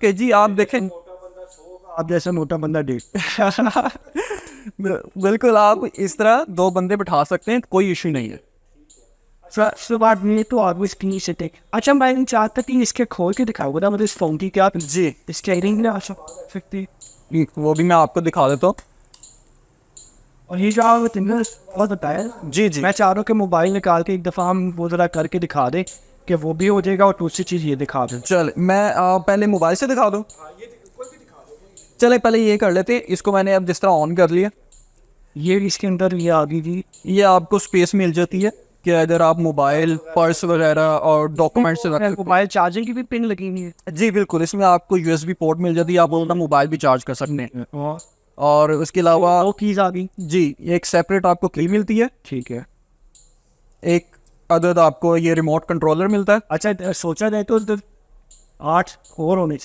है जी, आप देखें। आप जैसा मोटा बंदा देख बिल्कुल, आप इस तरह 2 बंदे बिठा सकते हैं, कोई इशू नहीं है। बात में तो आगे स्क्रीन से देख। अच्छा मैं चाहता कि इसके खोल के दिखाओ ना, मतलब इस फोन की क्या जी, इसके रिंग ना आ सकती। वो भी मैं आपको दिखा देता हूँ। और ये जो आप तुमने बहुत बताया, जी जी, मैं चाह रहा हूँ कि मोबाइल निकाल के एक दफ़ा हम वो ज़रा करके दिखा दें कि वो भी हो जाएगा और दूसरी चीज़ ये दिखा दें। चल मैं पहले मोबाइल से दिखा दूँ। चले पहले ये कर लेते हैं, इसको मैंने अब जिस तरह ऑन कर लिया, ये इसके अंदर ये आ गई थी। ये आपको स्पेस मिल जाती है कि अगर आप मोबाइल, पर्स वगैरह और डॉक्यूमेंट्स रख सकते मोबाइल चार्जिंग की भी पिन लगी हुई है। हैं। जी बिल्कुल, इसमें आपको यूएसबी पोर्ट मिल जाती है, आप अपना मोबाइल भी चार्ज कर सकते हैं। और उसके अलावा वो कीज़ आ गई। जी, एक सेपरेट आपको की मिलती है, ठीक है। एक अदद आपको ये रिमोट कंट्रोलर मिलता है। अच्छा सोचा जाए तो 8 और होने चाहिए।